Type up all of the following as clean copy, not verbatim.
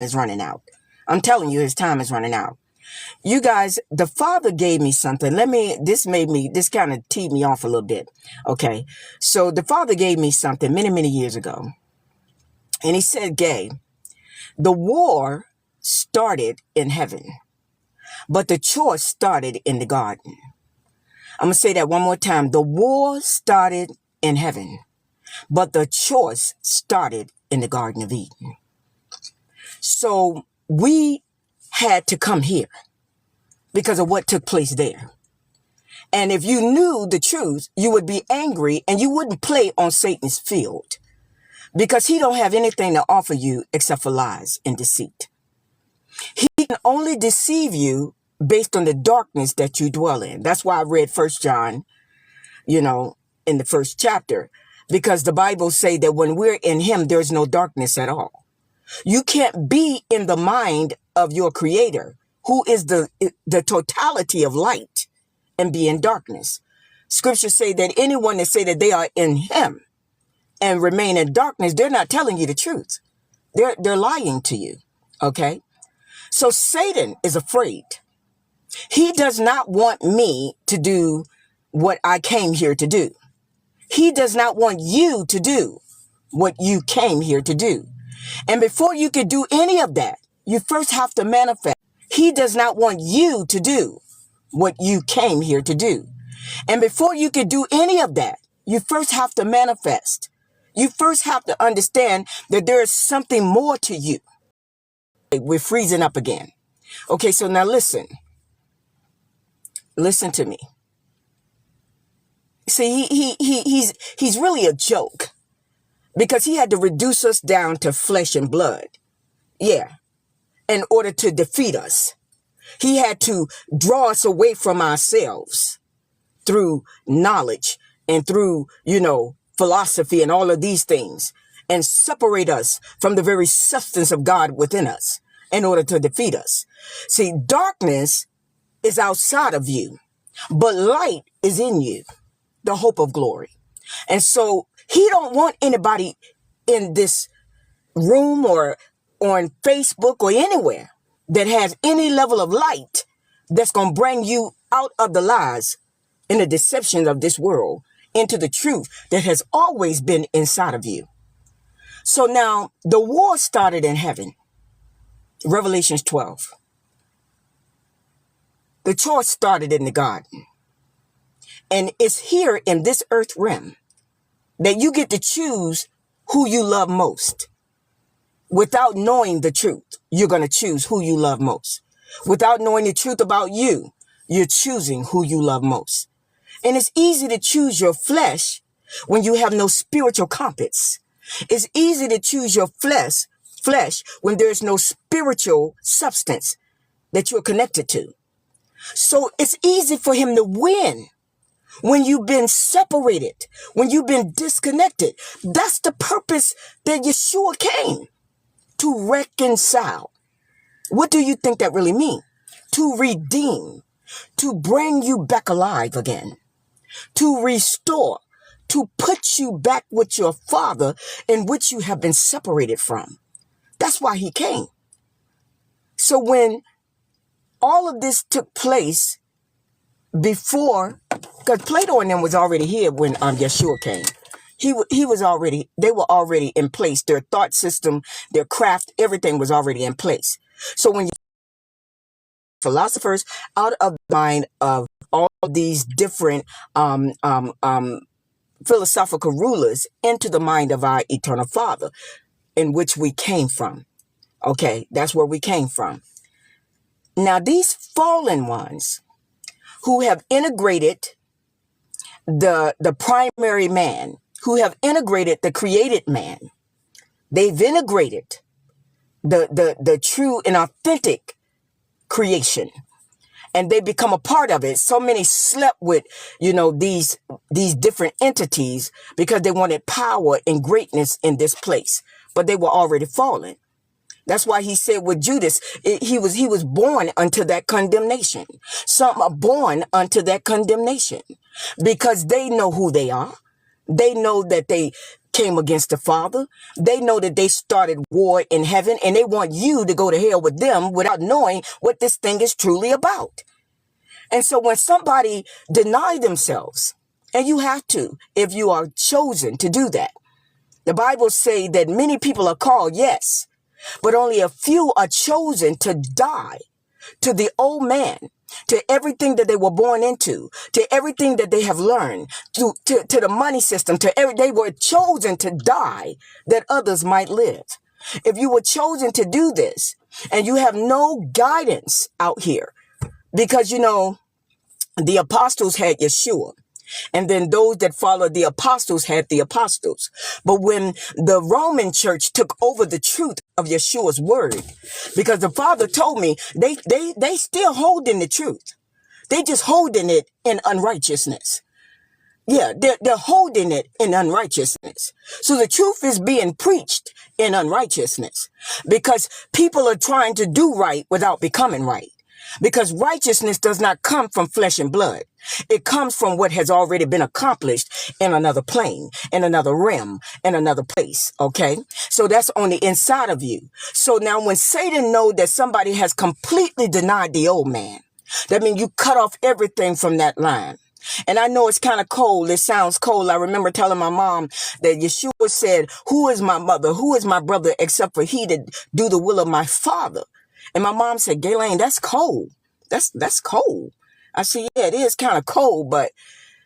is running out. I'm telling you, his time is running out. You guys, the Father gave me something. This kind of teed me off a little bit. Okay. So the Father gave me something many, many years ago. And he said, Gay, the war started in heaven, but the choice started in the garden. I'm going to say that one more time. The war started in heaven, but the choice started in the Garden of Eden. So we had to come here because of what took place there. And if you knew the truth, you would be angry and you wouldn't play on Satan's field because he don't have anything to offer you except for lies and deceit. He can only deceive you based on the darkness that you dwell in. That's why I read 1 John, in the first chapter, because the Bible say that when we're in him, there's no darkness at all. You can't be in the mind of your creator, who is the totality of light, and be in darkness. Scriptures say that anyone that say that they are in him and remain in darkness, they're not telling you the truth. They're lying to you. Okay. So Satan is afraid. He does not want me to do what I came here to do. He does not want you to do what you came here to do. And before you can do any of that, you first have to manifest. He does not want you to do what you came here to do. And before you can do any of that, you first have to manifest. You first have to understand that there is something more to you. We're freezing up again. Okay, so now listen. Listen to me. See, he's really a joke because he had to reduce us down to flesh and blood. Yeah. In order to defeat us. He had to draw us away from ourselves through knowledge and through, philosophy and all of these things, and separate us from the very substance of God within us in order to defeat us. See, darkness is outside of you, but light is in you, the hope of glory. And so he don't want anybody in this room or on Facebook or anywhere that has any level of light that's going to bring you out of the lies and the deceptions of this world into the truth that has always been inside of you. So now the war started in heaven. Revelations 12. The choice started in the garden. And it's here in this earth realm that you get to choose who you love most. Without knowing the truth, you're going to choose who you love most. Without knowing the truth about you, you're choosing who you love most. And it's easy to choose your flesh when you have no spiritual compass. It's easy to choose your flesh when there's no spiritual substance that you're connected to. So it's easy for him to win when you've been separated, when you've been disconnected. That's the purpose that Yeshua came, to reconcile. What do you think that really means? To redeem, to bring you back alive again, to restore, to put you back with your Father in which you have been separated from. That's why he came. So when all of this took place before, because Plato and them was already here when Yeshua came. They were already in place. Their thought system, their craft, everything was already in place. So when philosophers out of the mind of all of these different philosophical rulers into the mind of our eternal Father, in which we came from. Okay, that's where we came from. Now these fallen ones who have integrated the primary man, who have integrated the created man, they've integrated the true and authentic creation, and they become a part of it. So many slept with, these different entities because they wanted power and greatness in this place, but they were already fallen. That's why he said with Judas, he was born unto that condemnation. Some are born unto that condemnation because they know who they are. They know that they came against the Father. They know that they started war in heaven, and they want you to go to hell with them without knowing what this thing is truly about. And so when somebody deny themselves, and you have to, if you are chosen to do that, the Bible says that many people are called, yes, but only a few are chosen to die to the old man, to everything that they were born into, to everything that they have learned, to the money system, they were chosen to die that others might live. If you were chosen to do this and you have no guidance out here, because, the apostles had Yeshua. And then those that followed the apostles had the apostles. But when the Roman church took over the truth of Yeshua's word, because the Father told me they still holding the truth. They just holding it in unrighteousness. Yeah, they're holding it in unrighteousness. So the truth is being preached in unrighteousness because people are trying to do right without becoming right. Because righteousness does not come from flesh and blood. It comes from what has already been accomplished in another plane, in another realm, in another place. Okay. So that's on the inside of you. So now when Satan knows that somebody has completely denied the old man, that means you cut off everything from that line. And I know it's kind of cold. It sounds cold. I remember telling my mom that Yeshua said, who is my mother? Who is my brother except for he that do the will of my Father? And my mom said, Galen, that's cold. That's cold. I said, yeah, it is kind of cold, but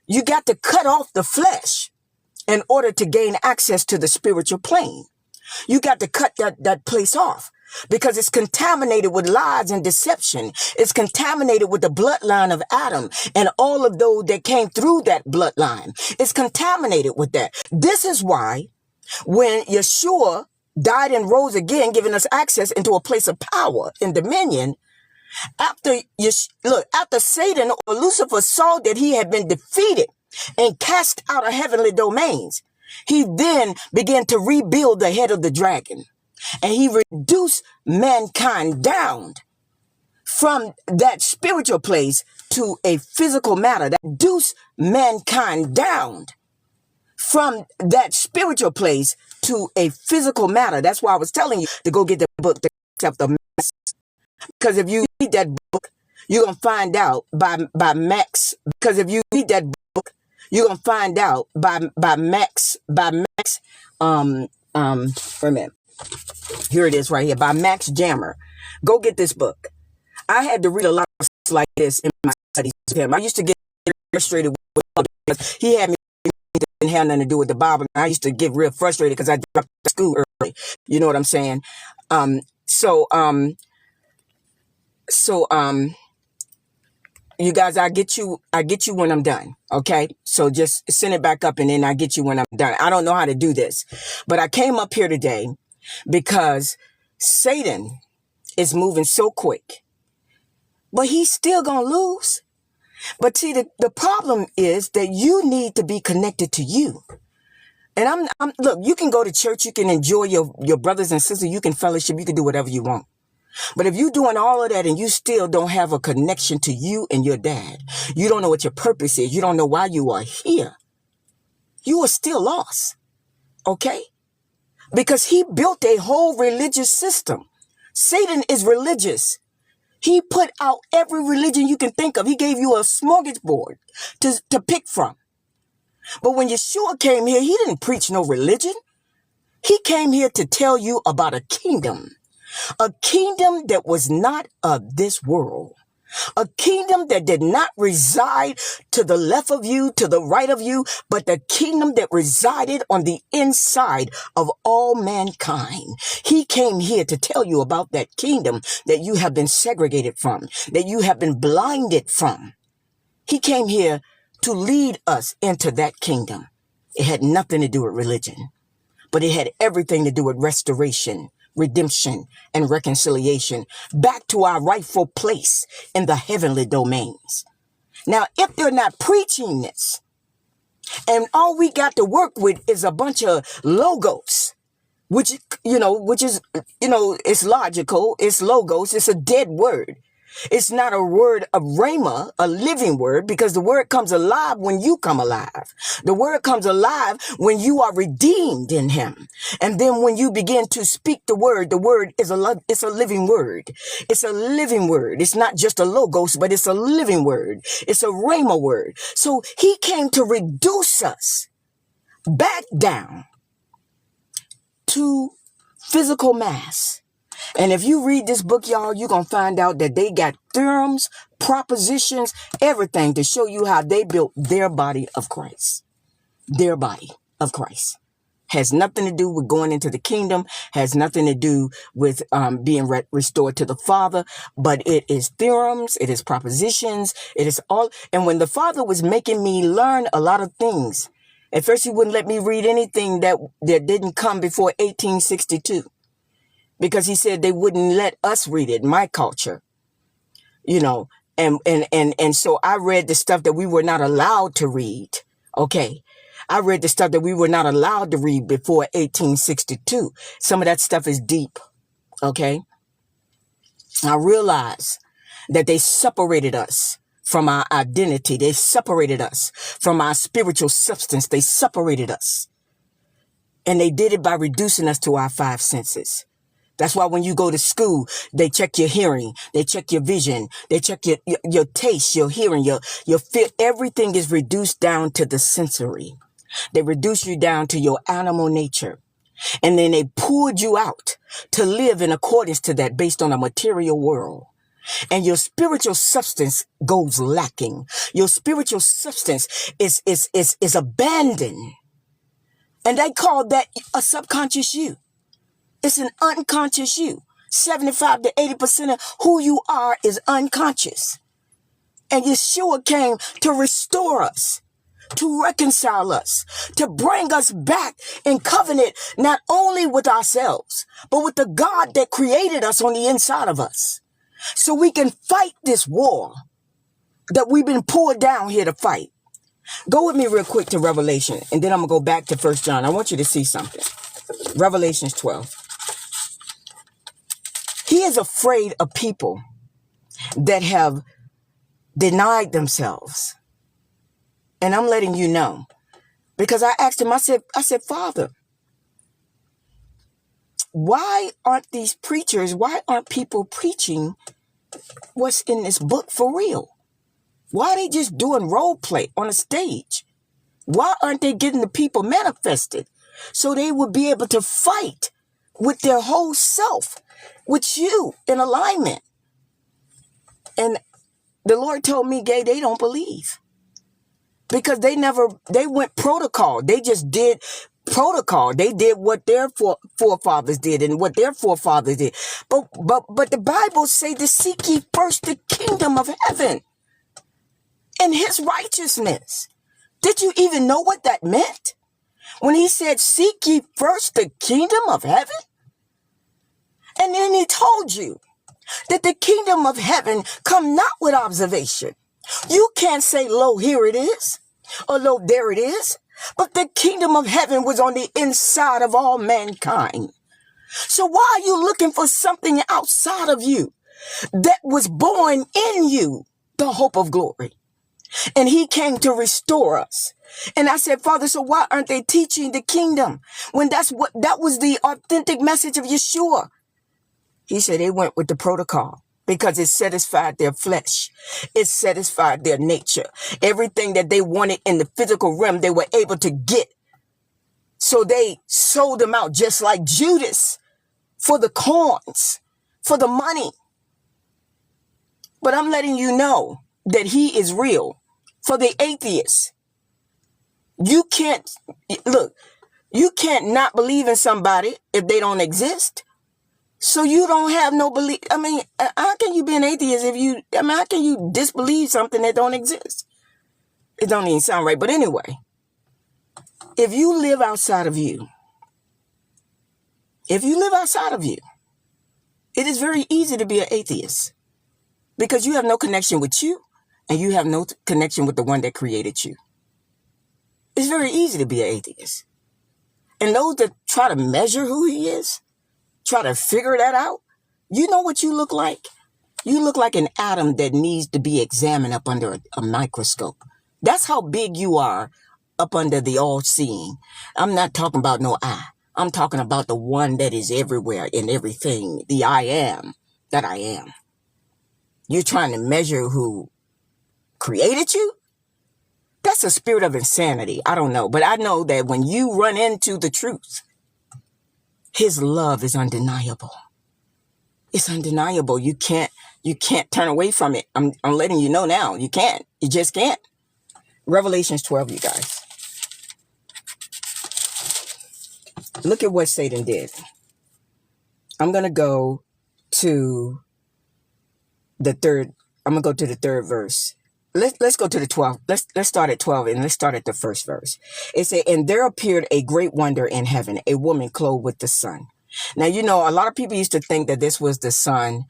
you got to cut off the flesh in order to gain access to the spiritual plane. You got to cut that place off because it's contaminated with lies and deception. It's contaminated with the bloodline of Adam and all of those that came through that bloodline. It's contaminated with that. This is why when Yeshua died and rose again, giving us access into a place of power and dominion, after Satan or Lucifer saw that he had been defeated and cast out of heavenly domains, he then began to rebuild the head of the dragon. And he reduced mankind down from that spiritual place to a physical matter. That reduced mankind down from that spiritual place to a physical matter. That's why I was telling you to go get the book, The Concept of Mass. Because if you read that book, you're going to find out by Max. Because if you read that book, you're going to find out by Max, wait a minute. Here it is right here, by Max Jammer. Go get this book. I had to read a lot of stuff like this in my studies with him. I used to get frustrated with him because he had me didn't have nothing to do with the Bible. I used to get real frustrated because I dropped out of school early. You know what I'm saying? You guys, I get you when I'm done. Okay. So just send it back up and then I get you when I'm done. I don't know how to do this, but I came up here today because Satan is moving so quick, but he's still going to lose. But see, the problem is that you need to be connected to you. And look, you can go to church, you can enjoy your brothers and sisters, you can fellowship, you can do whatever you want. But if you're doing all of that and you still don't have a connection to you and your dad, you don't know what your purpose is, you don't know why you are here, you are still lost. Okay? Because he built a whole religious system. Satan is religious. He put out every religion you can think of. He gave you a smorgasbord to pick from. But when Yeshua came here, he didn't preach no religion. He came here to tell you about a kingdom that was not of this world. A kingdom that did not reside to the left of you, to the right of you, but the kingdom that resided on the inside of all mankind. He came here to tell you about that kingdom that you have been segregated from, that you have been blinded from. He came here to lead us into that kingdom. It had nothing to do with religion, but it had everything to do with restoration, redemption, and reconciliation back to our rightful place in the heavenly domains. Now, if they're not preaching this, and all we got to work with is a bunch of logos, which is, it's logical, it's logos, it's a dead word. It's not a word of rhema, a living word, because the word comes alive when you come alive. The word comes alive when you are redeemed in him. And then when you begin to speak the word is it's a living word. It's a living word. It's not just a logos, but it's a living word. It's a rhema word. So he came to reduce us back down to physical mass. And if you read this book, y'all, you're going to find out that they got theorems, propositions, everything to show you how they built their body of Christ. Their body of Christ. Has nothing to do with going into the kingdom, has nothing to do with being restored to the Father, but it is theorems, it is propositions, it is all. And when the Father was making me learn a lot of things, at first he wouldn't let me read anything that didn't come before 1862. Because he said they wouldn't let us read it, my culture, you know, and so I read the stuff that we were not allowed to read. Okay. I read the stuff that we were not allowed to read before 1862. Some of that stuff is deep. Okay. I realized that they separated us from our identity. They separated us from our spiritual substance. They separated us. And they did it by reducing us to our five senses. That's why when you go to school, they check your hearing, they check your vision, they check your taste, your hearing, your feel. Everything is reduced down to the sensory. They reduce you down to your animal nature. And then they pulled you out to live in accordance to that based on a material world. And your spiritual substance goes lacking. Your spiritual substance is abandoned. And they call that a subconscious you. It's an unconscious you. 75 to 80% of who you are is unconscious. And Yeshua came to restore us, to reconcile us, to bring us back in covenant, not only with ourselves, but with the God that created us on the inside of us. So we can fight this war that we've been pulled down here to fight. Go with me real quick to Revelation, and then I'm going to go back to 1 John. I want you to see something. Revelations 12. He is afraid of people that have denied themselves. And I'm letting you know. Because I asked him, I said, Father, why aren't these preachers, why aren't people preaching what's in this book for real? Why are they just doing role play on a stage? Why aren't they getting the people manifested so they would be able to fight with their whole self, with you in alignment? And the Lord told me, Gay, they don't believe. Because they went protocol. They just did protocol. They did what their forefathers did and what their forefathers did. But the Bible say to seek ye first the kingdom of heaven and his righteousness. Did you even know what that meant? When he said, seek ye first the kingdom of heaven? And then he told you that the kingdom of heaven come not with observation. You can't say, lo, here it is, or lo, there it is. But the kingdom of heaven was on the inside of all mankind. So why are you looking for something outside of you that was born in you, the hope of glory? And he came to restore us. And I said, Father, so why aren't they teaching the kingdom when that was the authentic message of Yeshua? He said they went with the protocol because it satisfied their flesh. It satisfied their nature. Everything that they wanted in the physical realm, they were able to get. So they sold them out just like Judas for the coins, for the money. But I'm letting you know that he is real. For the atheists, you can't not believe in somebody if they don't exist. So you don't have no belief. I mean, how can you be an atheist how can you disbelieve something that don't exist? It don't even sound right. But anyway, if you live outside of you, it is very easy to be an atheist because you have no connection with you and you have no connection with the one that created you. It's very easy to be an atheist. And those that try to measure who he is, try to figure that out, you know what you look like? You look like an atom that needs to be examined up under a microscope. That's how big you are up under the all-seeing. I'm not talking about no eye. I'm talking about the one that is everywhere in everything. The I am that I am. You're trying to measure who created you? That's a spirit of insanity. I don't know. But I know that when you run into the truth, his love is undeniable. It's undeniable. You can't turn away from it. I'm letting you know now. You can't. You just can't. Revelations 12, you guys. Look at what Satan did. I'm going to go to the third. I'm going to go to the third verse. Let's go to the 12th. Let's start at 12 and let's start at the first verse. It said, and there appeared a great wonder in heaven, a woman clothed with the sun. Now, you know, a lot of people used to think that this was the son,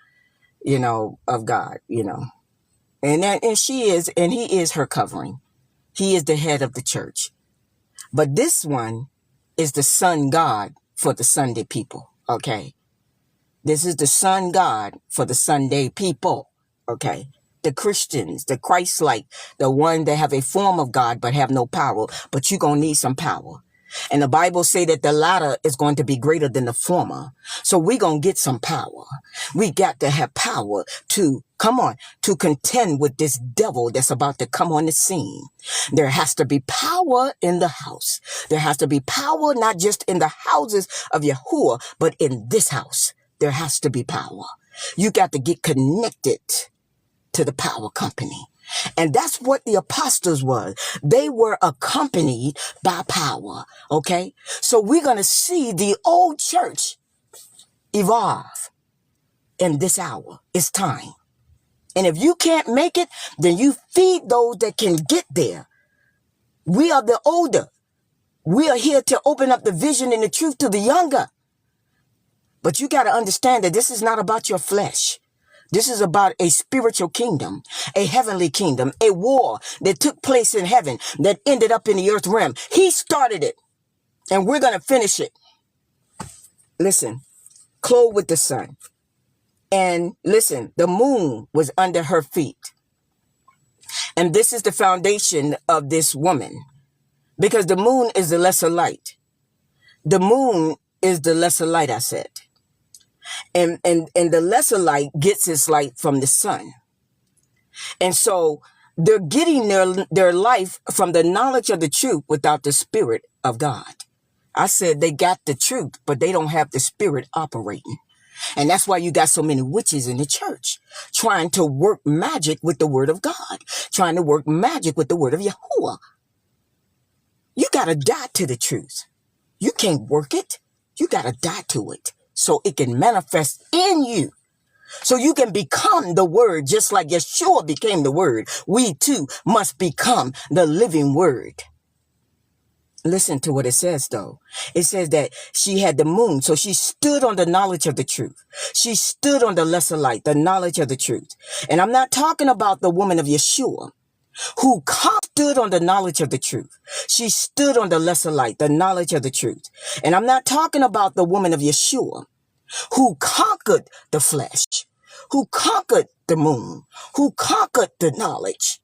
you know, of God, you know, and she is, and he is her covering. He is the head of the church. But this one is the sun God for the Sunday people. Okay. This is the sun God for the Sunday people. Okay. The Christians, the Christ-like, the one that have a form of God but have no power, but you're going to need some power. And the Bible say that the latter is going to be greater than the former. So we're going to get some power. We got to have power to, come on, to contend with this devil that's about to come on the scene. There has to be power in the house. There has to be power not just in the houses of Yahuwah, but in this house. There has to be power. You got to get connected to the power company. And that's what the apostles were. They were accompanied by power. Okay. So we're going to see the old church evolve in this hour. It's time. And if you can't make it, then you feed those that can get there. We are the older. We are here to open up the vision and the truth to the younger. But you got to understand that this is not about your flesh. This is about a spiritual kingdom, a heavenly kingdom, a war that took place in heaven that ended up in the earth realm. He started it, and we're going to finish it. Listen, clothed with the sun. And listen, the moon was under her feet. And this is the foundation of this woman, because the moon is the lesser light. The moon is the lesser light, I said. And the lesser light gets its light from the sun. And so they're getting their life from the knowledge of the truth without the spirit of God. I said they got the truth, but they don't have the spirit operating. And that's why you got so many witches in the church trying to work magic with the word of God, trying to work magic with the word of Yahuwah. You got to die to the truth. You can't work it. You got to die to it so it can manifest in you. So you can become the word just like Yeshua became the word. We too must become the living word. Listen to what it says, though. It says that she had the moon, so she stood on the knowledge of the truth. She stood on the lesser light, the knowledge of the truth. And I'm not talking about the woman of Yeshua who stood on the knowledge of the truth. She stood on the lesser light, the knowledge of the truth. And I'm not talking about the woman of Yeshua who conquered the flesh, who conquered the moon, who conquered the knowledge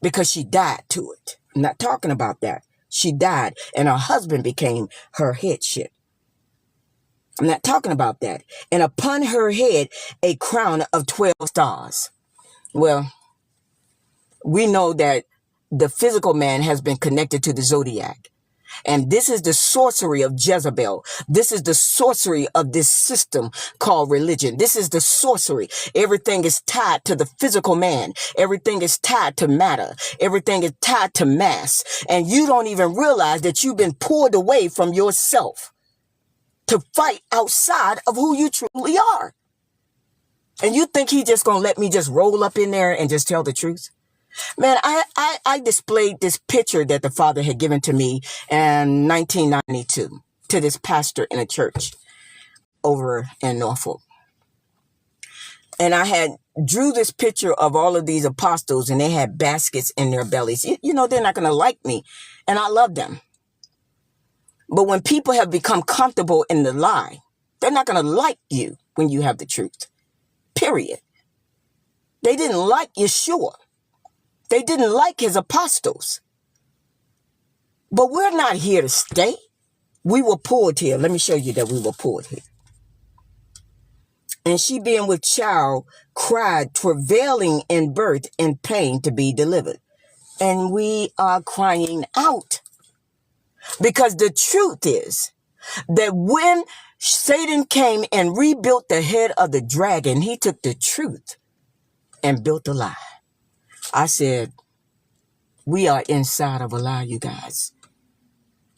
because she died to it. I'm not talking about that. She died and her husband became her headship. I'm not talking about that. And upon her head, a crown of 12 stars. Well, we know that the physical man has been connected to the zodiac. And this is the sorcery of Jezebel. This is the sorcery of this system called religion. This is the sorcery. Everything is tied to the physical man. Everything is tied to matter. Everything is tied to mass. And you don't even realize that you've been pulled away from yourself to fight outside of who you truly are. And you think he just gonna let me just roll up in there and just tell the truth? Man, I displayed this picture that the Father had given to me in 1992 to this pastor in a church over in Norfolk. And I had drew this picture of all of these apostles and they had baskets in their bellies. You know, they're not going to like me and I love them. But when people have become comfortable in the lie, they're not going to like you when you have the truth. Period. They didn't like Yeshua. They didn't like his apostles. But we're not here to stay. We were pulled here. Let me show you that we were pulled here. And she, being with child, cried, travailing in birth and pain to be delivered. And we are crying out. Because the truth is that when Satan came and rebuilt the head of the dragon, he took the truth and built a lie. I said, we are inside of a lie, you guys.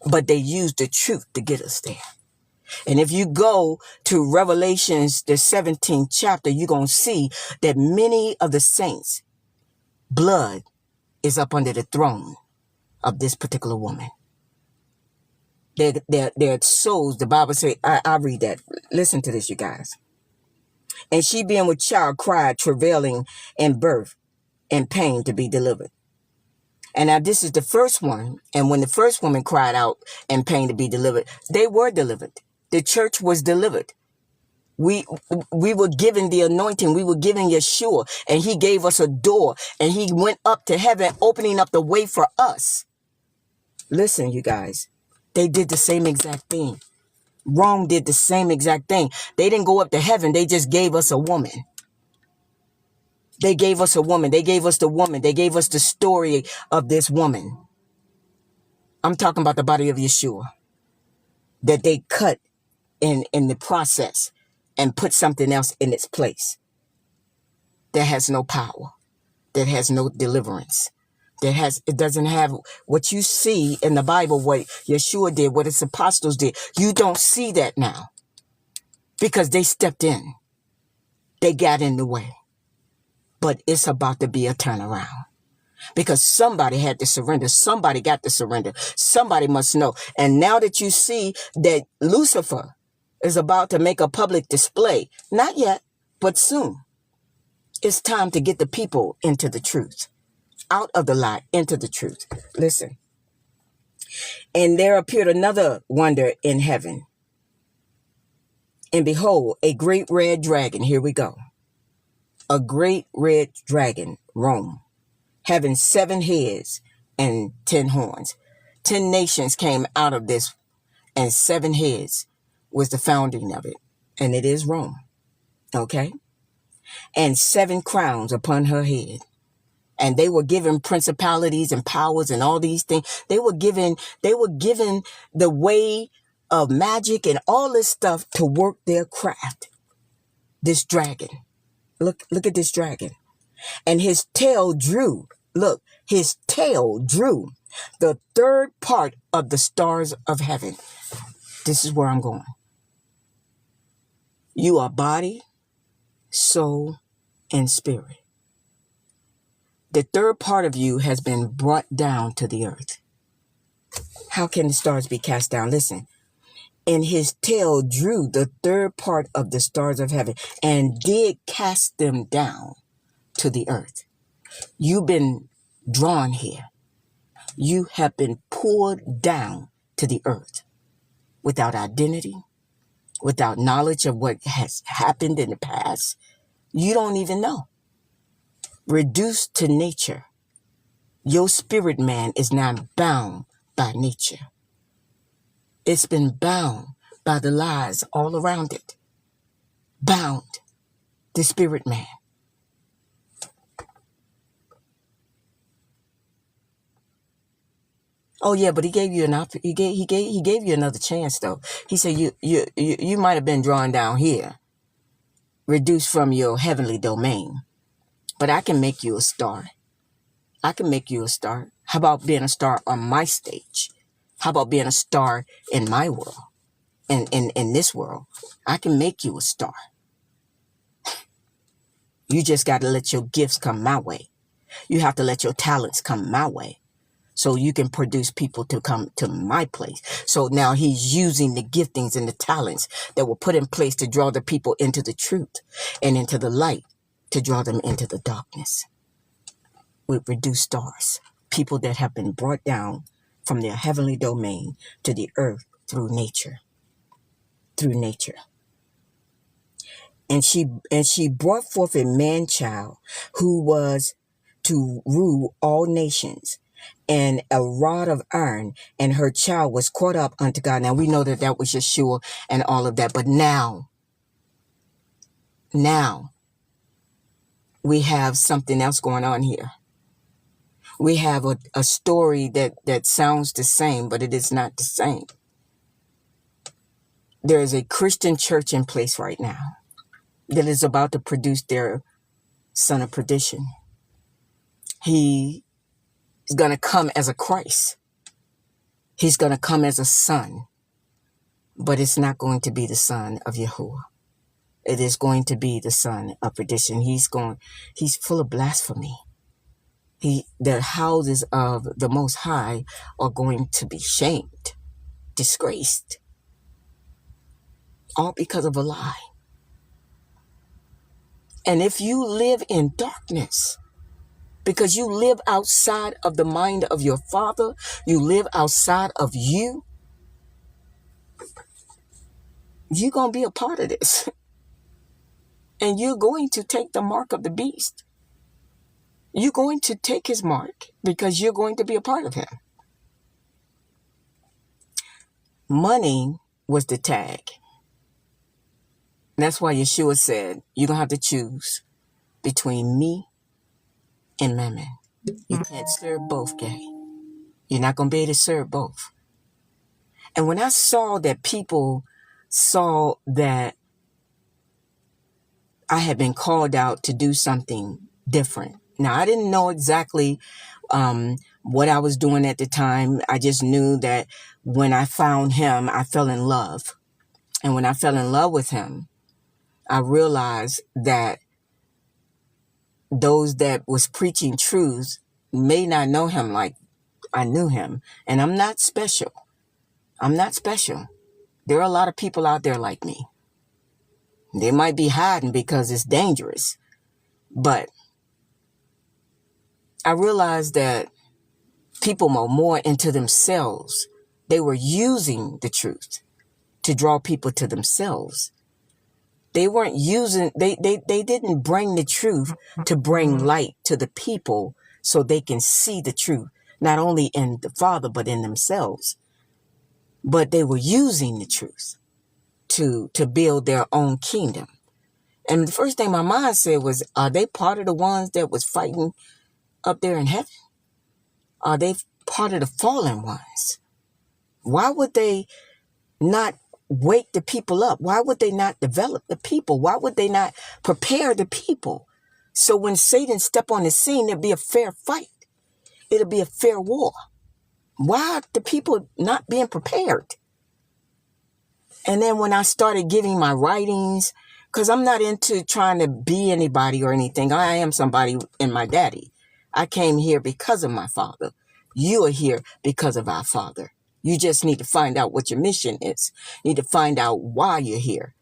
But they used the truth to get us there. And if you go to Revelations, the 17th chapter, you're going to see that many of the saints' blood is up under the throne of this particular woman. Their souls, the Bible says, I read that. Listen to this, you guys. And she, being with child, cried, travailing in birth and pain to be delivered. And now this is the first one. And when the first woman cried out in pain to be delivered, they were delivered. The church was delivered. We were given the anointing. We were given Yeshua, and he gave us a door, and he went up to heaven, opening up the way for us. Listen, you guys, they did the same exact thing. Rome did the same exact thing. They didn't go up to heaven. They just gave us a woman. They gave us a woman. They gave us the woman. They gave us the story of this woman. I'm talking about the body of Yeshua that they cut in the process and put something else in its place that has no power, that has no deliverance, it doesn't have what you see in the Bible, what Yeshua did, what his apostles did. You don't see that now because they stepped in. They got in the way. But it's about to be a turnaround because somebody had to surrender. Somebody got to surrender. Somebody must know. And now that you see that Lucifer is about to make a public display, not yet, but soon, it's time to get the people into the truth, out of the lie, into the truth. Listen. And there appeared another wonder in heaven. And behold, a great red dragon. Here we go. A great red dragon, Rome, having 7 heads and 10 horns. 10 nations came out of this, and 7 heads was the founding of it. And it is Rome. Okay? And 7 crowns upon her head. And they were given principalities and powers and all these things. They were given the way of magic and all this stuff to work their craft. This dragon. Look at this dragon. And his tail drew the third part of the stars of heaven. This is where I'm going. You are body, soul, and spirit. The third part of you has been brought down to the earth. How can the stars be cast down? Listen. And his tail drew the third part of the stars of heaven and did cast them down to the earth. You've been drawn here. You have been pulled down to the earth without identity, without knowledge of what has happened in the past. You don't even know. Reduced to nature. Your spirit man is now bound by nature. It's been bound by the lies all around it. Bound. The spirit man. Oh yeah, but he gave you he gave you another chance though. He said you might have been drawn down here, reduced from your heavenly domain, but I can make you a star. I can make you a star. How about being a star on my stage? How about being a star in my world, in this world? I can make you a star. You just got to let your gifts come my way. You have to let your talents come my way so you can produce people to come to my place. So now he's using the giftings and the talents that were put in place to draw the people into the truth and into the light, to draw them into the darkness with reduced stars, people that have been brought down from their heavenly domain to the earth through nature. And she brought forth a man child who was to rule all nations, and a rod of iron, and her child was caught up unto God. Now we know that that was Yeshua and all of that, but now we have something else going on here. We have a story that sounds the same, but it is not the same. There is a Christian church in place right now that is about to produce their son of perdition. He is going to come as a Christ. He's going to come as a son, but it's not going to be the son of Yahuwah. It is going to be the son of perdition. He's full of blasphemy. The houses of the Most High are going to be shamed, disgraced, all because of a lie. And if you live in darkness, because you live outside of the mind of your Father, you live outside of you, you're going to be a part of this. And you're going to take the mark of the beast. You're going to take his mark because you're going to be a part of him. Money was the tag. That's why Yeshua said, you're going to have to choose between me and mammon. You can't serve both, gay. You're not going to be able to serve both. And when I saw that people saw that I had been called out to do something different. Now, I didn't know exactly what I was doing at the time. I just knew that when I found him, I fell in love. And when I fell in love with him, I realized that those that was preaching truth may not know him like I knew him. And I'm not special. I'm not special. There are a lot of people out there like me. They might be hiding because it's dangerous. But I realized that people were more into themselves. They were using the truth to draw people to themselves. They weren't using, they didn't bring the truth to bring light to the people so they can see the truth, not only in the Father, but in themselves. But they were using the truth to build their own kingdom. And the first thing my mind said was, are they part of the ones that was fighting up there in heaven? Are they part of the fallen ones? Why would they not wake the people up? Why would they not develop the people? Why would they not prepare the people? So when Satan step on the scene, there'll be a fair fight. It'll be a fair war. Why are the people not being prepared? And then when I started giving my writings, because I'm not into trying to be anybody or anything. I am somebody in my daddy. I came here because of my Father. You are here because of our Father. You just need to find out what your mission is. You need to find out why you're here.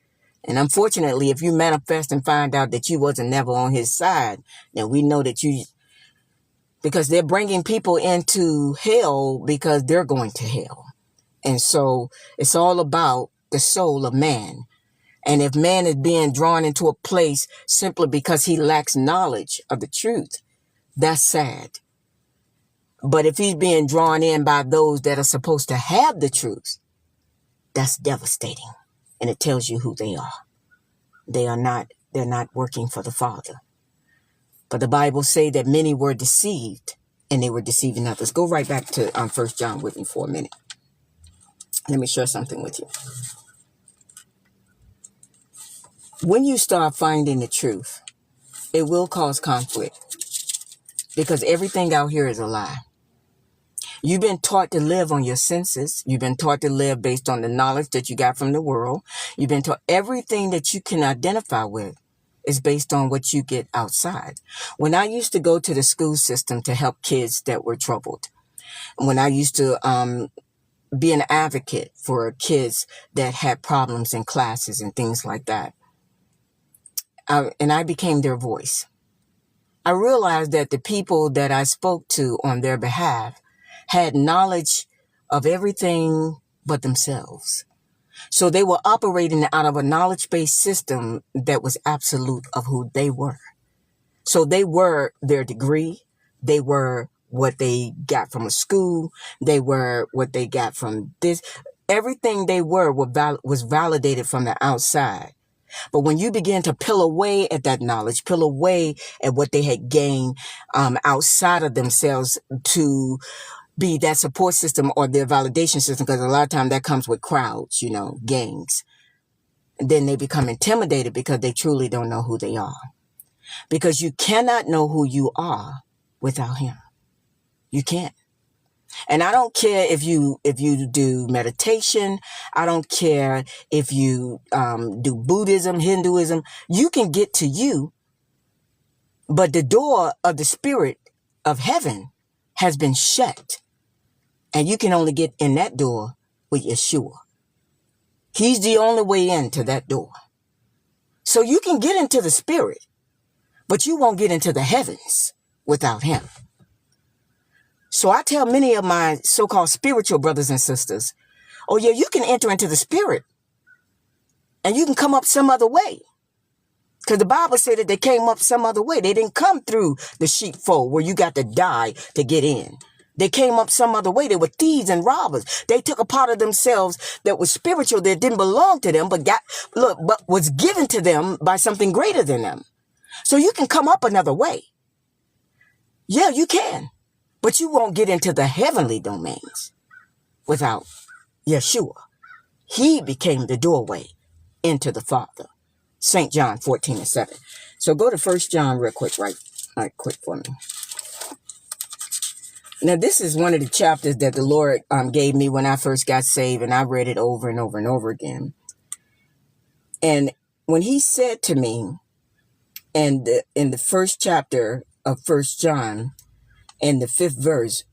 And unfortunately, if you manifest and find out that you wasn't never on his side, then we know that because they're bringing people into hell because they're going to hell. And so it's all about the soul of man. And if man is being drawn into a place simply because he lacks knowledge of the truth, that's sad. But if he's being drawn in by those that are supposed to have the truth, that's devastating. And it tells you who they are. They're not working for the Father. But the Bible say that many were deceived and they were deceiving others. Go right back to 1 John with me for a minute. Let me share something with you. When you start finding the truth, it will cause conflict because everything out here is a lie. You've been taught to live on your senses. You've been taught to live based on the knowledge that you got from the world. You've been taught everything that you can identify with is based on what you get outside. When I used to go to the school system to help kids that were troubled, when I used to be an advocate for kids that had problems in classes and things like that, and I became their voice, I realized that the people that I spoke to on their behalf had knowledge of everything but themselves. So they were operating out of a knowledge-based system that was absolute of who they were. So they were their degree. They were what they got from a school. They were what they got from this. Everything they were was validated from the outside. But when you begin to peel away at that knowledge, peel away at what they had gained outside of themselves to be that support system or their validation system, because a lot of times that comes with crowds, gangs. And then they become intimidated because they truly don't know who they are. Because you cannot know who you are without him. You can't. And I don't care if you do meditation. I don't care if you do Buddhism, Hinduism. You can get to you, but the door of the spirit of heaven has been shut. And you can only get in that door with Yeshua. He's the only way into that door. So you can get into the spirit, but you won't get into the heavens without him. So I tell many of my so-called spiritual brothers and sisters, oh yeah, you can enter into the spirit and you can come up some other way. Because the Bible said that they came up some other way. They didn't come through the sheepfold where you got to die to get in. They came up some other way. They were thieves and robbers. They took a part of themselves that was spiritual, that didn't belong to them, but was given to them by something greater than them. So you can come up another way. Yeah, you can. But you won't get into the heavenly domains without Yeshua. He became the doorway into the Father. St. John 14:7. So go to 1 John real quick, right quick for me. Now, this is one of the chapters that the Lord gave me when I first got saved, and I read it over and over and over again. And when he said to me in the first chapter of 1 John, in the 5th verse,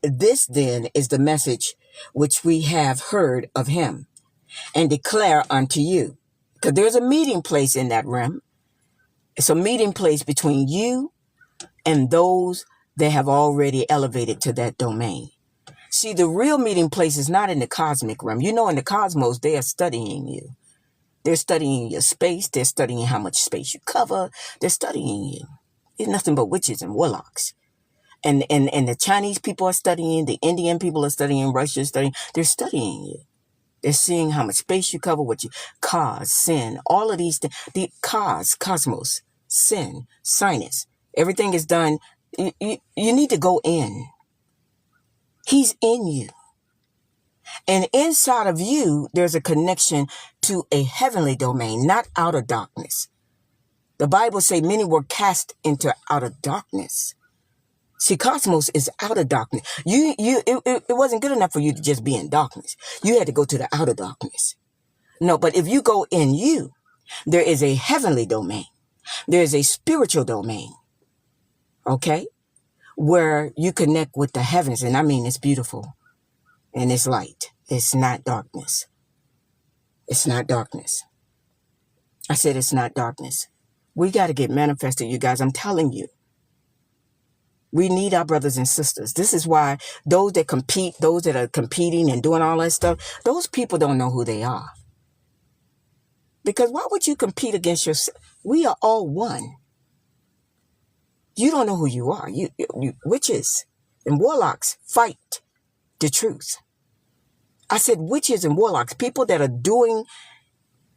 this then is the message which we have heard of him and declare unto you. Because there's a meeting place in that realm. It's a meeting place between you and those that have already elevated to that domain. See, the real meeting place is not in the cosmic realm. In the cosmos, they are studying you. They're studying your space. They're studying how much space you cover. They're studying you. It's nothing but witches and warlocks. And the Chinese people are studying, the Indian people are studying, Russia is studying. They're studying you. They're seeing how much space you cover, what you cause, sin, all of these things. The cosmos, sin, sinus, everything is done. You need to go in. He's in you. And inside of you, there's a connection to a heavenly domain, not outer darkness. The Bible says many were cast into outer darkness. See, cosmos is outer darkness. It wasn't good enough for you to just be in darkness. You had to go to the outer darkness. No, but if you go in you, there is a heavenly domain. There is a spiritual domain. Okay? Where you connect with the heavens. And I mean, it's beautiful. And it's light. It's not darkness. It's not darkness. I said it's not darkness. We got to get manifested, you guys. I'm telling you. We need our brothers and sisters. This is why those that compete, those that are competing and doing all that stuff, those people don't know who they are. Because why would you compete against yourself? We are all one. You don't know who you are. You witches and warlocks fight the truth. I said witches and warlocks, people that are doing,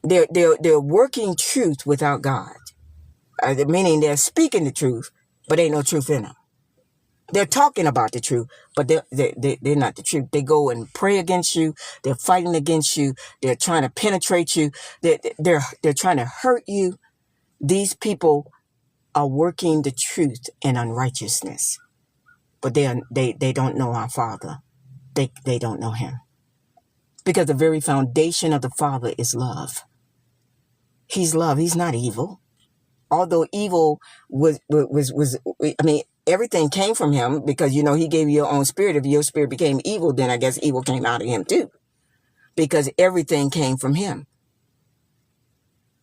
they're working truth without God. Meaning they're speaking the truth, but ain't no truth in them. They're talking about the truth, but they're not the truth. They go and pray against you. They're fighting against you. They're trying to penetrate you. They're trying to hurt you. These people are working the truth in unrighteousness, but they don't know our Father. They don't know him, because the very foundation of the Father is love. He's love. He's not evil. Although evil was everything came from him, because, he gave you your own spirit. If your spirit became evil, then I guess evil came out of him too, because everything came from him.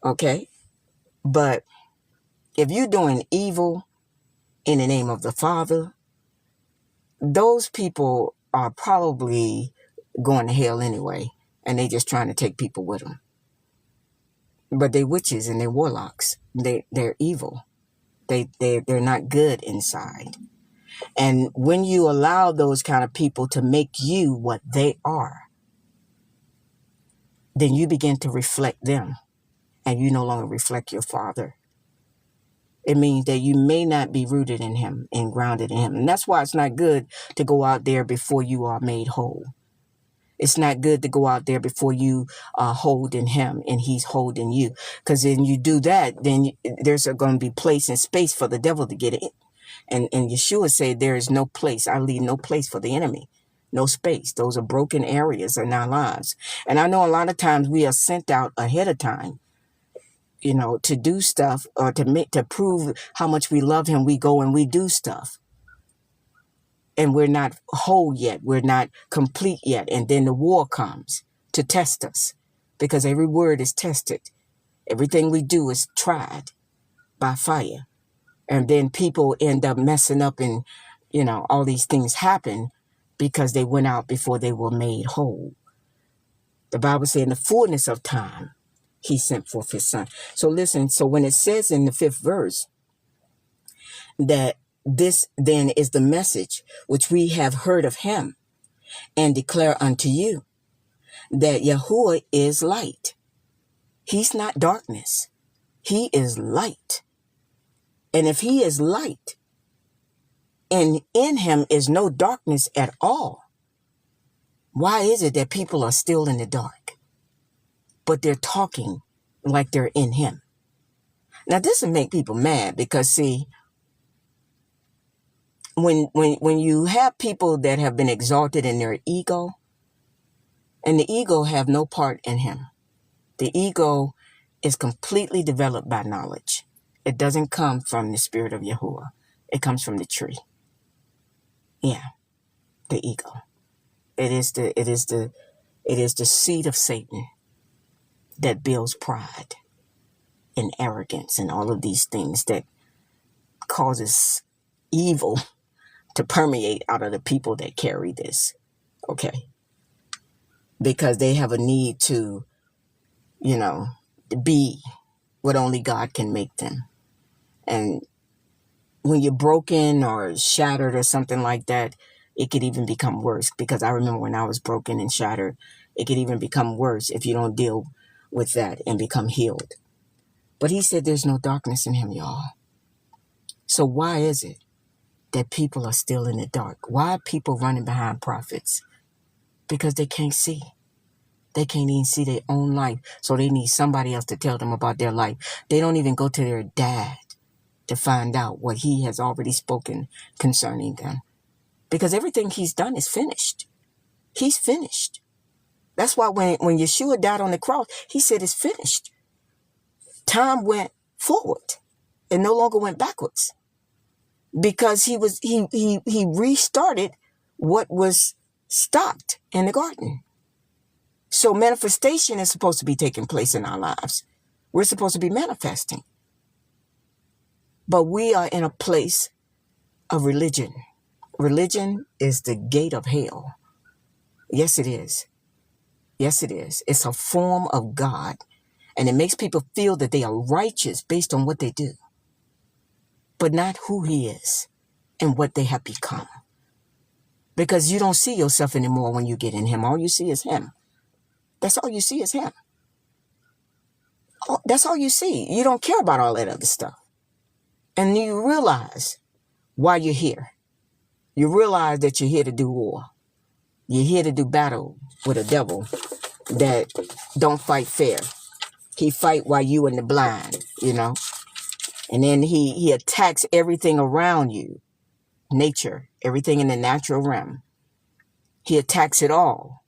Okay. But if you're doing evil in the name of the Father, those people are probably going to hell anyway. and they just trying to take people with them. But they witches and they're warlocks. They're evil. They're not good inside. And when you allow those kind of people to make you what they are, then you begin to reflect them, and you no longer reflect your Father. It means that you may not be rooted in him and grounded in him. And that's why it's not good to go out there before you are made whole. It's not good to go out there before you are holding him and he's holding you. Because then you do that, then there's going to be place and space for the devil to get in. And Yeshua said there is no place. I leave no place for the enemy. No space. Those are broken areas in our lives. And I know a lot of times we are sent out ahead of time, to do stuff or to prove how much we love him. We go and we do stuff. And we're not whole yet. We're not complete yet. And then the war comes to test us, because every word is tested. Everything we do is tried by fire. And then people end up messing up, and, all these things happen because they went out before they were made whole. The Bible said in the fullness of time, he sent forth his son. So listen, so when it says in the 5th verse that this then is the message which we have heard of him and declare unto you, that Yahuwah is light. He's not darkness. He is light. And if he is light, and in him is no darkness at all, why is it that people are still in the dark, but they're talking like they're in him? Now, this will make people mad, because, see, when you have people that have been exalted in their ego, and the ego have no part in him. The ego is completely developed by knowledge. It doesn't come from the spirit of Yahuwah. It comes from the tree. Yeah, the ego. It is the seed of Satan that builds pride and arrogance and all of these things that causes evil to permeate out of the people that carry this. Okay. Because they have a need to, be what only God can make them. And when you're broken or shattered or something like that, it could even become worse. Because I remember when I was broken and shattered, it could even become worse if you don't deal with that and become healed. But he said there's no darkness in him, y'all. So why is it that people are still in the dark? Why are people running behind prophets? Because they can't see. They can't even see their own life. So they need somebody else to tell them about their life. They don't even go to their dad to find out what he has already spoken concerning them. Because everything he's done is finished. He's finished. That's why when Yeshua died on the cross, he said it's finished. Time went forward and no longer went backwards. Because he restarted what was stopped in the garden. So manifestation is supposed to be taking place in our lives. We're supposed to be manifesting. But we are in a place of religion. Religion is the gate of hell. Yes, it is. Yes, it is. It's a form of God. And it makes people feel that they are righteous based on what they do, but not who he is and what they have become. Because you don't see yourself anymore when you get in him. All you see is him. That's all you see is him. That's all you see. You don't care about all that other stuff. And you realize why you're here. You realize that you're here to do war. You're here to do battle with a devil that don't fight fair. He fight while you in the blind, And then he attacks everything around you. Nature, everything in the natural realm. He attacks it all.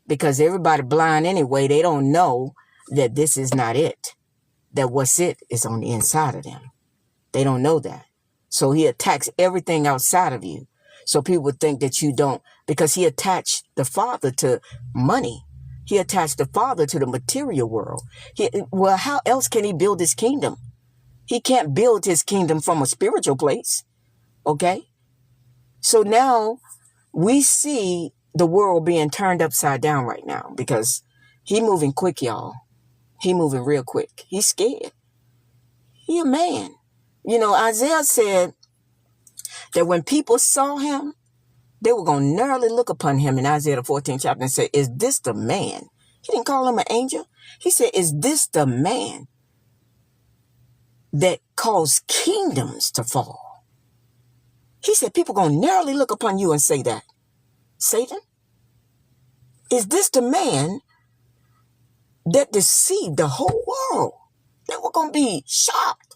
Because everybody blind anyway, they don't know that this is not it. That what's it is on the inside of them. They don't know that. So he attacks everything outside of you. So people would think that you don't, because he attached the Father to money. He attached the Father to the material world. Well, how else can he build his kingdom? He can't build his kingdom from a spiritual place. Okay? So now we see the world being turned upside down right now because he moving quick, y'all. He moving real quick. He's scared. He a man. You know, Isaiah said that when people saw him, they were going to narrowly look upon him in Isaiah the 14th chapter and say, is this the man? He didn't call him an angel. He said, is this the man that caused kingdoms to fall? He said, people going to narrowly look upon you and say that. Satan, is this the man that deceived the whole world? They were going to be shocked.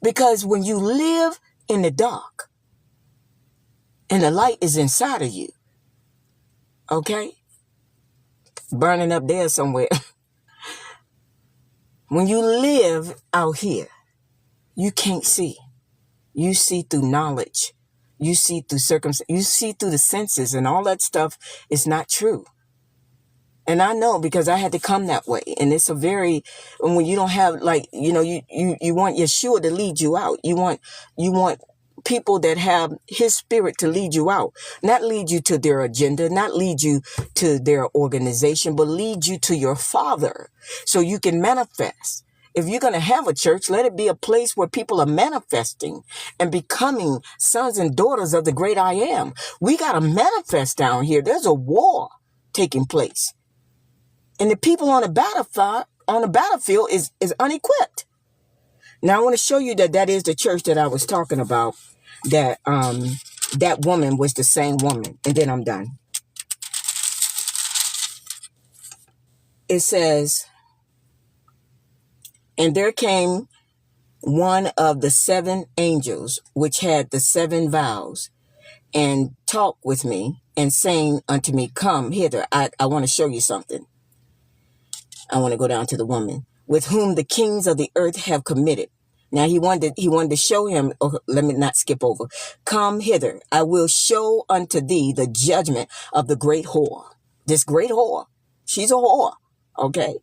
Because when you live in the dark and the light is inside of you, okay, burning up there somewhere. When you live out here, you can't see. You see through knowledge. You see through circumstances. You see through the senses, and all that stuff is not true. And I know because I had to come that way. And it's a very, when you don't have, like, you know, you want Yeshua to lead you out. You want people that have his spirit to lead you out, not lead you to their agenda, not lead you to their organization, but lead you to your Father so you can manifest. If you're going to have a church, let it be a place where people are manifesting and becoming sons and daughters of the great I am. We got to manifest down here. There's a war taking place. And the people on the battlefield is unequipped. Now I want to show you that is the church that I was talking about. That that woman was the same woman. And then I'm done. It says, and there came one of the 7 angels, which had the 7 vials, and talked with me, and saying unto me, come hither. I want to show you something. I want to go down to the woman, with whom the kings of the earth have committed. Now he wanted to show him, let me not skip over. Come hither, I will show unto thee the judgment of the great whore. This great whore, she's a whore, okay,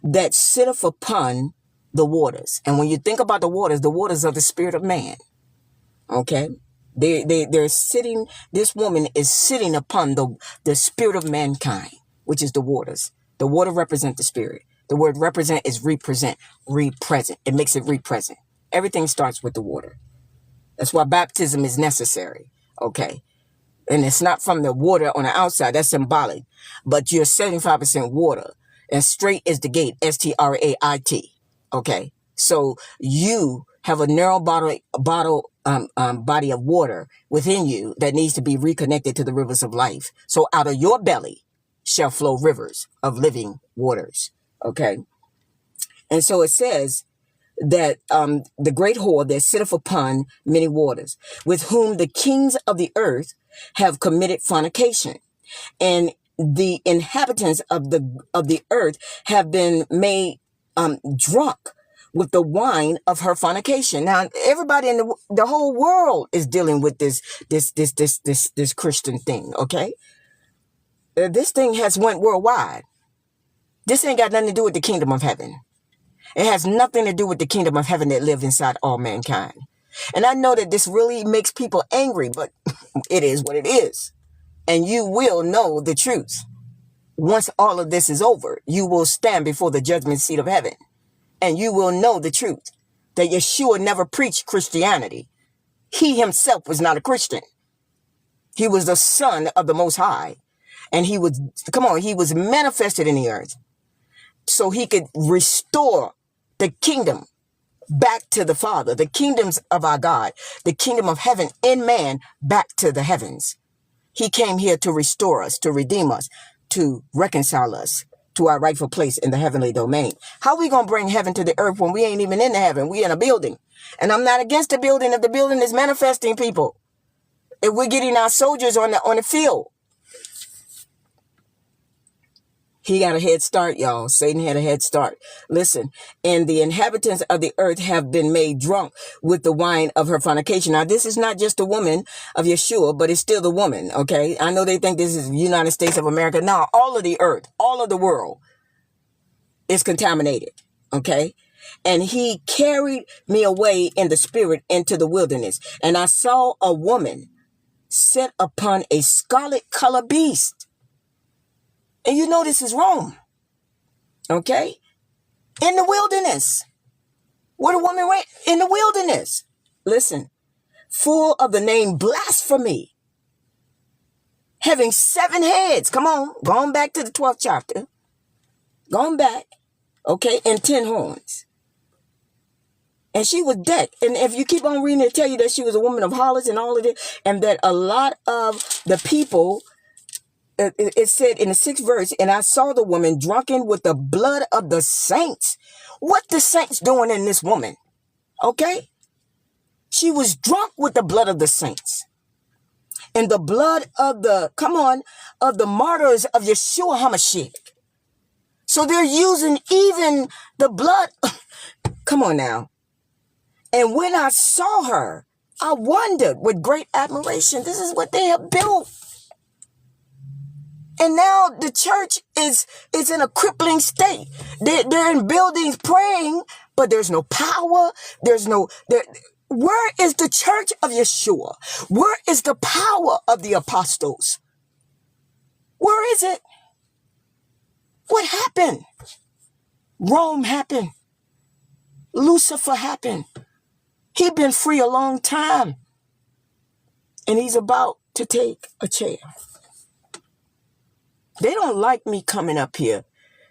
that sitteth upon the waters. And when you think about the waters are the spirit of man, okay? They're sitting, this woman is sitting upon the spirit of mankind, which is the waters. The water represents the spirit. The word represent is represent, represent. It makes it represent. Everything starts with the water. That's why baptism is necessary. Okay. And it's not from the water on the outside. That's symbolic. But you're 75% water. And straight is the gate. Strait. Okay. So you have a narrow body of water within you that needs to be reconnected to the rivers of life. So out of your belly shall flow rivers of living waters. Okay. And so it says that the great whore that sitteth upon many waters, with whom the kings of the earth have committed fornication, and the inhabitants of the earth have been made drunk with the wine of her fornication. Now, everybody in the whole world is dealing with this Christian thing. Okay. This thing has went worldwide. This ain't got nothing to do with the kingdom of heaven. It has nothing to do with the kingdom of heaven that lives inside all mankind. And I know that this really makes people angry, but it is what it is. And you will know the truth. Once all of this is over, you will stand before the judgment seat of heaven. And you will know the truth. That Yeshua never preached Christianity. He himself was not a Christian. He was the Son of the Most High. And he was manifested in the earth so he could restore the kingdom back to the Father, the kingdoms of our God, the kingdom of heaven in man back to the heavens. He came here to restore us, to redeem us, to reconcile us to our rightful place in the heavenly domain. How are we going to bring heaven to the earth when we ain't even in the heaven? We in a building. And I'm not against the building if the building is manifesting people. If we're getting our soldiers on the field. He got a head start, y'all. Satan had a head start. Listen, and the inhabitants of the earth have been made drunk with the wine of her fornication. Now, this is not just the woman of Yeshua, but it's still the woman, okay? I know they think this is the United States of America. No, all of the earth, all of the world is contaminated, okay? And he carried me away in the spirit into the wilderness. And I saw a woman sat upon a scarlet colored beast. And you know this is Rome. Okay? In the wilderness. Where the woman went? In the wilderness. Listen. Full of the name blasphemy. Having 7 heads. Come on. Going back to the 12th chapter. Going back. Okay? And 10 horns. And she was decked. And if you keep on reading, it tell you that she was a woman of harlots and all of this. And that a lot of the people, it said in the 6th verse, and I saw the woman drunken with the blood of the saints. What the saints doing in this woman? Okay? She was drunk with the blood of the saints. And the blood of the, of the martyrs of Yeshua HaMashiach. So they're using even the blood. Come on now. And when I saw her, I wondered with great admiration. This is what they have built. And now the church is in a crippling state. They're in buildings praying, but there's no power. Where is the church of Yeshua? Where is the power of the apostles? Where is it? What happened? Rome happened. Lucifer happened. He'd been free a long time. And he's about to take a chair. They don't like me coming up here.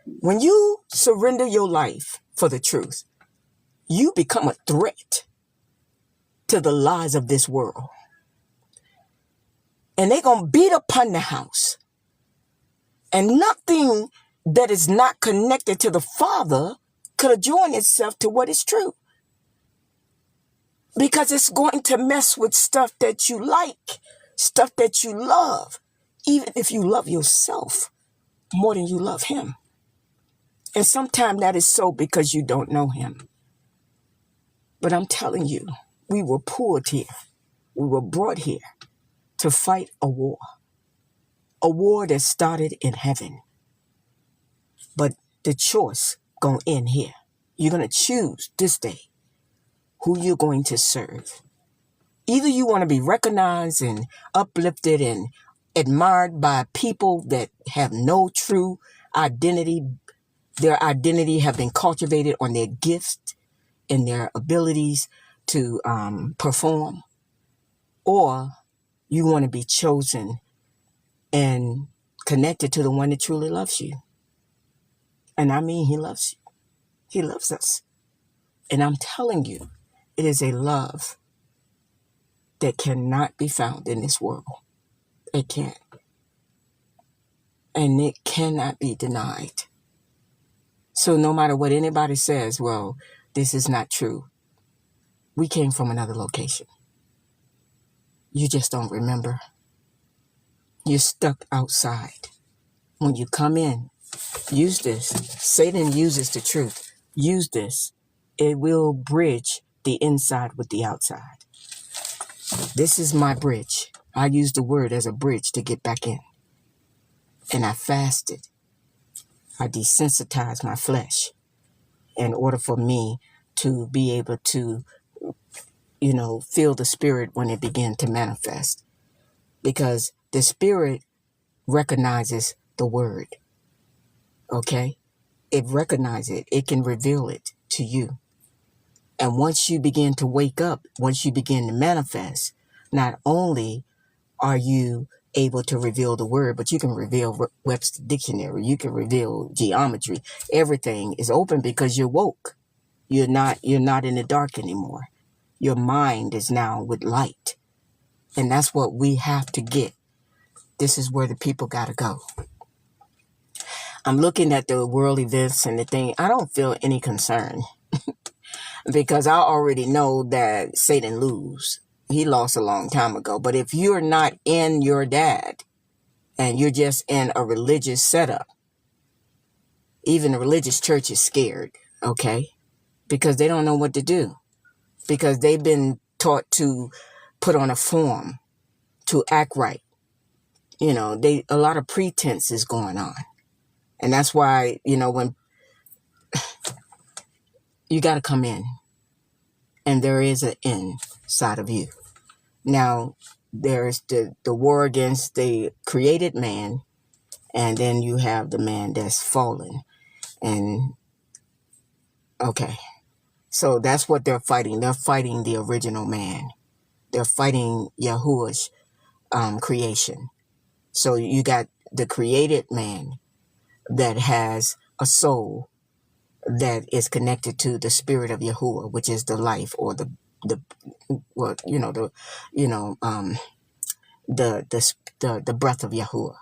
When you surrender your life for the truth, you become a threat to the lies of this world. And they're going to beat upon the house. And nothing that is not connected to the Father could adjoin itself to what is true. Because it's going to mess with stuff that you like, stuff that you love, even if you love yourself more than you love him. And sometimes that is so because you don't know him. But I'm telling you, we were pulled here. We were brought here to fight a war that started in heaven. But the choice going to end here. You're going to choose this day who you're going to serve. Either you want to be recognized and uplifted and admired by people that have no true identity. Their identity have been cultivated on their gifts and their abilities to perform. Or you want to be chosen and connected to the one that truly loves you. And I mean, he loves you. He loves us. And I'm telling you, it is a love that cannot be found in this world. It can't. And it cannot be denied. So no matter what anybody says, well, this is not true. We came from another location. You just don't remember. You're stuck outside. When you come in, use this. Satan uses the truth. Use this. It will bridge the inside with the outside. This is my bridge. I use the word as a bridge to get back in. And I fasted. I desensitized my flesh in order for me to be able to, feel the spirit when it began to manifest. Because the spirit recognizes the word. Okay? It recognizes it. It can reveal it to you. And once you begin to wake up, once you begin to manifest, not only are you able to reveal the word, but you can reveal Webster Dictionary. You can reveal geometry. Everything is open because you're woke. You're not in the dark anymore. Your mind is now with light. And that's what we have to get. This is where the people got to go. I'm looking at the world events and the thing. I don't feel any concern because I already know that Satan lose. He lost a long time ago. But if you're not in your dad and you're just in a religious setup, even the religious church is scared, okay? Because they don't know what to do. Because they've been taught to put on a form, to act right. A lot of pretense is going on. And that's why, when you got to come in and there is an inside of you. Now, there's the war against the created man, and then you have the man that's fallen. And okay, so that's what they're fighting. They're fighting the original man. They're fighting Yahuwah's creation. So you got the created man that has a soul that is connected to the spirit of Yahuwah, which is the life, or the well, the breath of Yahuwah.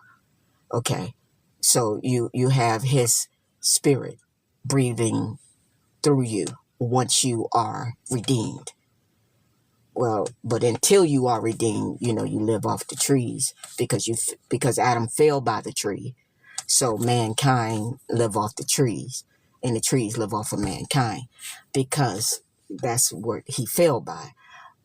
Okay, so you have his spirit breathing through you once you are redeemed. Well, but until you are redeemed, you live off the trees, because Adam fell by the tree. So mankind live off the trees, and the trees live off of mankind, because that's what he fell by.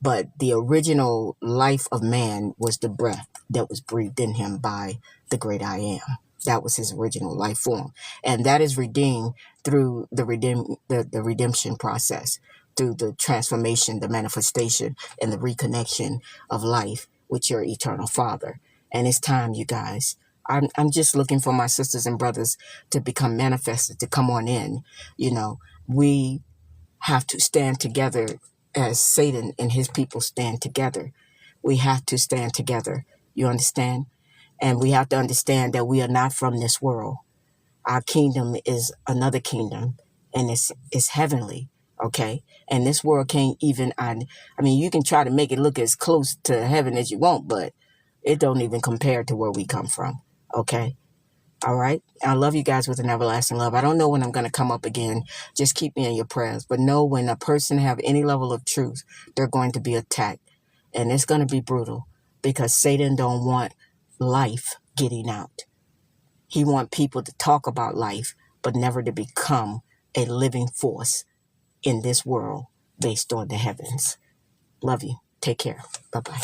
But the original life of man was the breath that was breathed in him by the great I am. That was his original life form. And that is redeemed through the redemption process, through the transformation, the manifestation, and the reconnection of life with your eternal Father. And it's time, you guys. I'm just looking for my sisters and brothers to become manifested, to come on in. We have to stand together as Satan and his people stand together. We have to stand together. You understand? And we have to understand that we are not from this world. Our kingdom is another kingdom, and it's heavenly. Okay? And this world can't even, you can try to make it look as close to heaven as you want, but it don't even compare to where we come from. Okay? All right. I love you guys with an everlasting love. I don't know when I'm going to come up again. Just keep me in your prayers. But know, when a person have any level of truth, they're going to be attacked. And it's going to be brutal, because Satan don't want life getting out. He want people to talk about life, but never to become a living force in this world based on the heavens. Love you. Take care. Bye-bye.